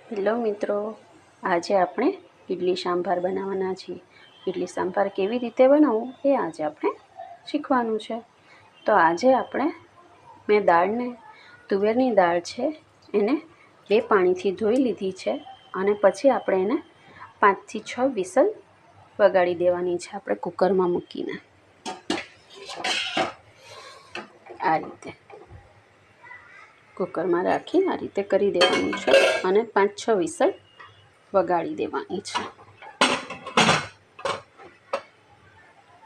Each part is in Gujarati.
હેલો મિત્રો, આજે આપણે ઇડલી સાંભાર બનાવવાના છીએ. ઇડલી સાંભાર કેવી રીતે બનાવવું એ આજે આપણે શીખવાનું છે. તો આજે મેં દાળને, તુવેરની દાળ છે એને 2 પાણીથી ધોઈ લીધી છે અને પછી આપણે એને 5 થી 6 વિસલ વગાડી દેવાની છે આપણે કુકરમાં મૂકીને. આ રીતે કુકરમાં રાખી આ રીતે કરી દેવાનું છે અને 5-6 વિસલ વગાડી દેવાની છે.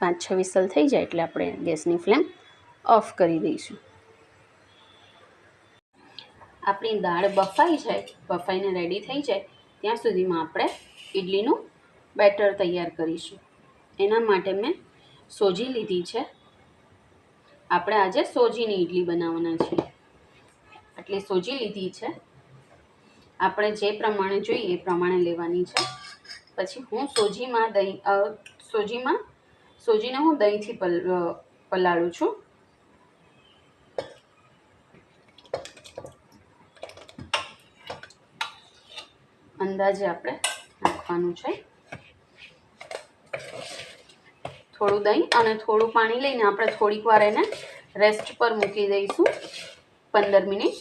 5-6 વિસલ થઈ જાય એટલે આપણે ગેસની ફ્લેમ ઓફ કરી દઈશું. આપણી દાળ બફાઈને રેડી થઈ જાય ત્યાં સુધીમાં આપણે ઇડલીનું બેટર તૈયાર કરીશું. એના માટે મેં સોજી લીધી છે. આપણે આજે સોજીની ઇડલી બનાવવાના છીએ. આટલી સોજી લીધી છે. આપણે જે પ્રમાણે જોઈએ એ પ્રમાણે લેવાની છે. પછી હું સોજીને હું દહીંથી પલાળું છું. અંદાજે આપણે નાખવાનું છે. થોડું દહીં અને થોડું પાણી લઈને આપણે થોડીક વાર એને રેસ્ટ પર મૂકી દઈશું 15 મિનિટ.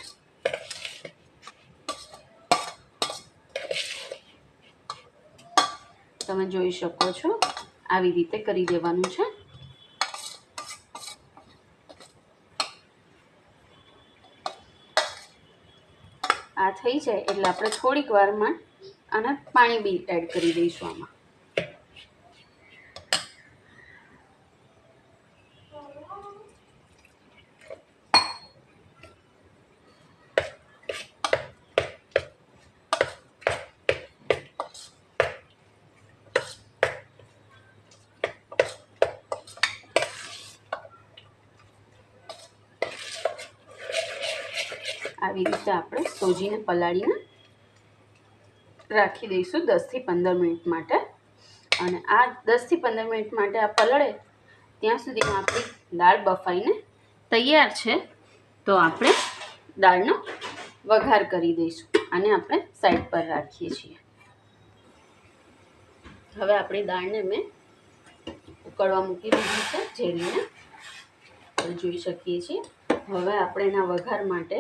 તમે જોઈ શકો છો આવી રીતે કરી દેવાનું છે. આ થઈ જાય એટલે આપણે થોડીક વારમાં આને પાણી બી એડ કરી દઈશું આમાં. આવી રીતે આપણે સોજીને પલાળીને રાખી દઈશું 10 થી 15 મિનિટ માટે. અને આ 10 થી 15 મિનિટ માટે આ પલળે ત્યાં સુધીમાં આપણી દાળ બફાઈને તૈયાર છે. તો આપણે દાળનો વઘાર કરી દઈશું. આને આપણે સાઈડ પર રાખીએ છીએ. હવે આપણી દાળને મેં ઉકળવા મૂકી દીધી છે ઝેરીને જોઈ શકીએ છીએ. હવે આપણે એના વઘાર માટે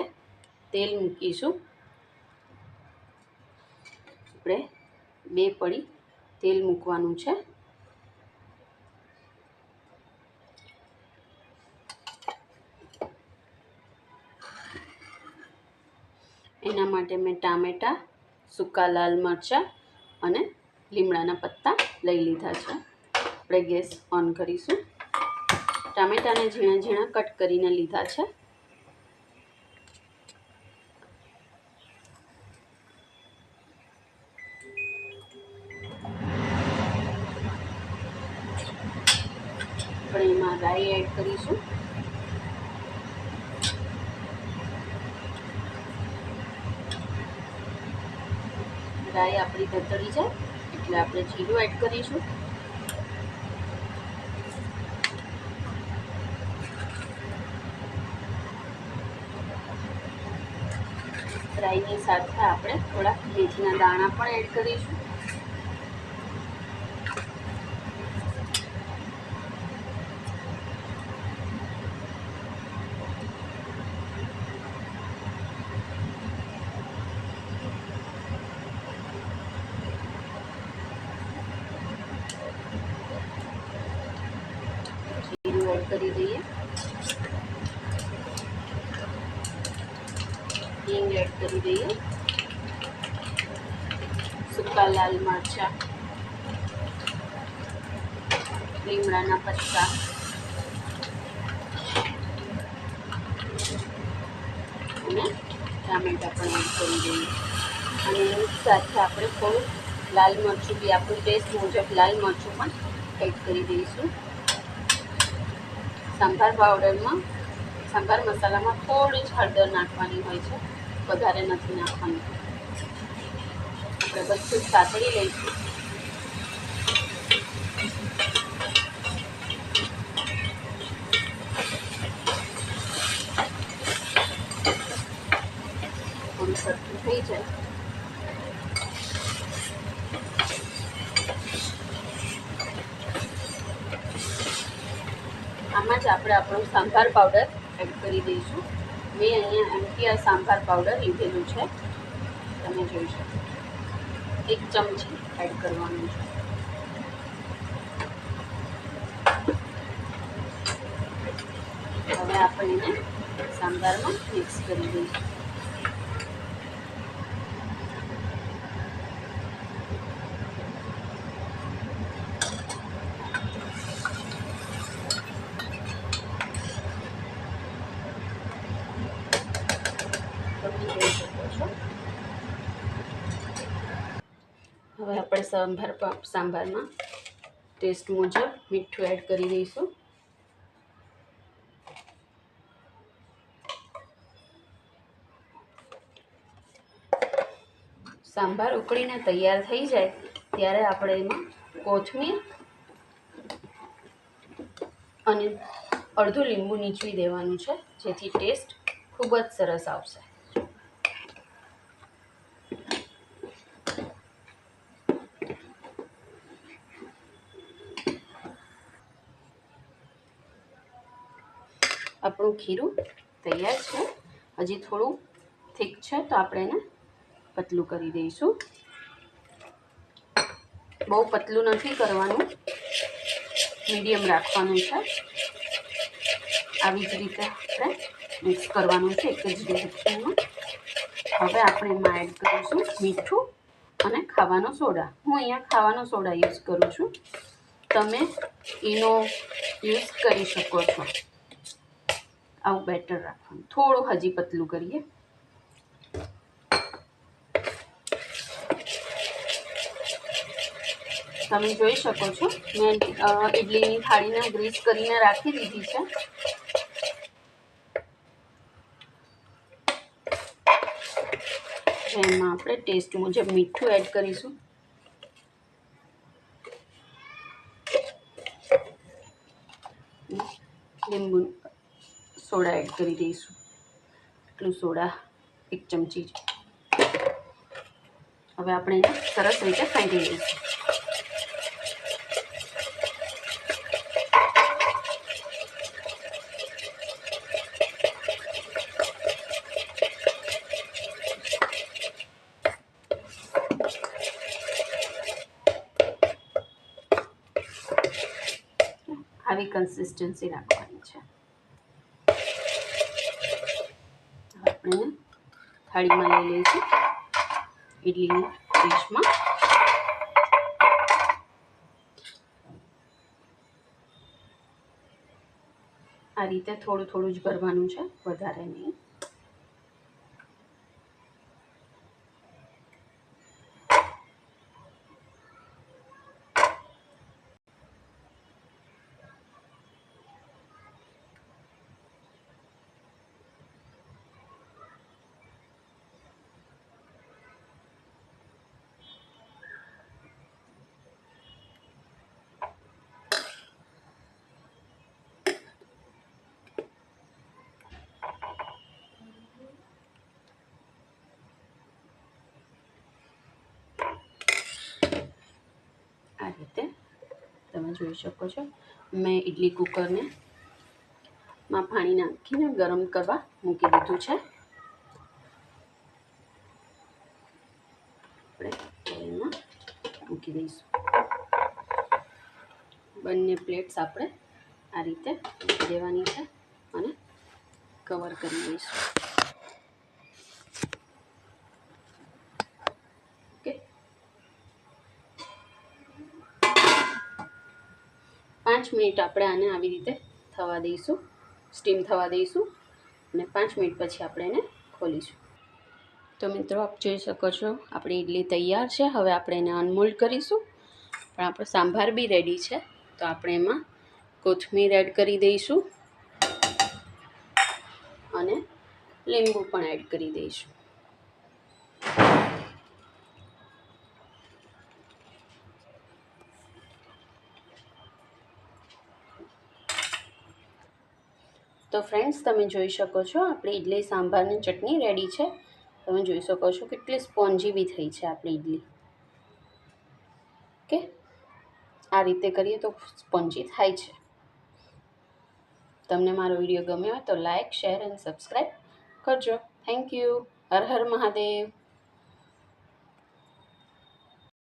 તેલ મૂકીશું. આપણે 2 પડી તેલ મૂકવાનું છે. એના માટે મેં ટામેટાં, સૂકા લાલ મરચાં અને લીમડાના પત્તા લઈ લીધા છે. આપણે ગેસ ઓન કરીશું. ટામેટાને ઝીણા ઝીણા કટ કરીને લીધા છે. આપણે એમાં રાઈ એડ કરીશું. રાઈ આપણી તતડી જાય એટલે આપણે જીરું એડ કરીશું. રાઈની સાથે આપણે થોડા મેથીના દાણા પણ એડ કરીશું. જીરું એડ કરી દઈએ. હિંગ એડ કરી દઈએ. સૂકા લાલ મરચાં, લીમડાના પત્તા અને ટામેટાં પણ એડ કરી દઈએ. અને એની સાથે આપણે થોડું લાલ મરચું બી આપણું ટેસ્ટ મુજબ લાલ મરચું પણ એડ કરી દઈશું. સંભાર મસાલામાં થોડી જ હળદર નાખવાની હોય છે, વધારે નથી નાખવાની. આપણે બધું સાતળી લઈશું. થોડું સરખું થઈ જાય જ આપણે આપણો સાંભાર પાવડર એડ કરી દઈશું. મેં અહીંયા MTR સાંભાર પાવડર લીધેલું છે, તમે જોઈ શકો. 1 ચમચી એડ કરવાનું છે. હવે આપણે એને સાંભારમાં મિક્સ કરી દઈશું. તમે જોઈ શકો છો. હવે આપણે સાંભારમાં ટેસ્ટ મુજબ મીઠું એડ કરી દઈશું. સાંભાર ઉકળીને તૈયાર થઈ જાય ત્યારે આપણે એમાં કોથમીર અને અડધું લીંબુ નીચવી દેવાનું છે, જેથી ટેસ્ટ ખૂબ જ સરસ આવશે. આપણું ખીરું તૈયાર છે. હજી થોડું થીક છે તો આપણે એને પતલું કરી દઈશું. બહુ પતલું નથી કરવાનું, મીડિયમ રાખવાનું છે. આવી જ રીતે આપણે મિક્સ કરવાનું છે, એક જ ડિરેક્શનમાં. હવે આપણે એમાં એડ કરીશું મીઠું અને ખાવાનો સોડા. હું અહીંયા ખાવાનો સોડા યુઝ કરું છું, તમે ઈનો યુઝ કરી શકો છો. આવું બેટર રાખવાનું. થોડું હજી પતલું કરીએ. તમે જોઈ શકો છો, મેં ઇડલીની થાળીને ગ્રીસ કરીને રાખી દીધી છે. એમાં આપણે ટેસ્ટ મુજબ મીઠું એડ કરીશું. લીંબુ સોડા એડ કરી દઈશું. એટલું સોડા 1 ચમચી જ. હવે આપણે એને સરસ રીતે ફેંટી દઈશું. આવી કન્સિસ્ટન્સી રાખવાની છે. આપણે થાળીમાં લઈ લઈશું, ઇડલીની ડીશમાં. આ રીતે થોડું થોડું જ ભરવાનું છે, વધારે નહીં. આ રીતે તમે જોઈ શકો છો. મેં ઇડલી કુકરને માં પાણી નાખીને ગરમ કરવા મૂકી દીધું છે. આપણે એમાં મૂકી દઈશું. બંને પ્લેટ્સ આપણે આ રીતે મૂકી દેવાની છે અને કવર કરી દઈશું. ઓકે, 5 મિનિટ આપણે આને આવી રીતે થવા દઈશું, સ્ટીમ થવા દઈશું, અને 5 મિનિટ પછી આપણે એને ખોલીશું. તો મિત્રો, આપ જોઈ શકો છો આપણી ઇડલી તૈયાર છે. હવે આપણે એને અનમોલ્ડ કરીશું. પણ આપણો સાંભાર બી રેડી છે, તો આપણે એમાં કોથમીર એડ કરી દઈશું અને લીંબુ પણ એડ કરી દઈશું. તો ફ્રેન્ડ્સ, તમે જોઈ શકો છો આપણી ઇડલી સાંભારની ચટણી રેડી છે. તમે જોઈ શકો છો કેટલી સ્પોન્જી બી થઈ છે આપણી ઇડલી. ઓકે, આ રીતે કરીએ તો સ્પોન્જી થાય છે. તમને મારો વિડીયો ગમ્યો હોય તો લાઇક, શેર અને સબસ્ક્રાઈબ કરજો. Thank you. હર હર મહાદેવ.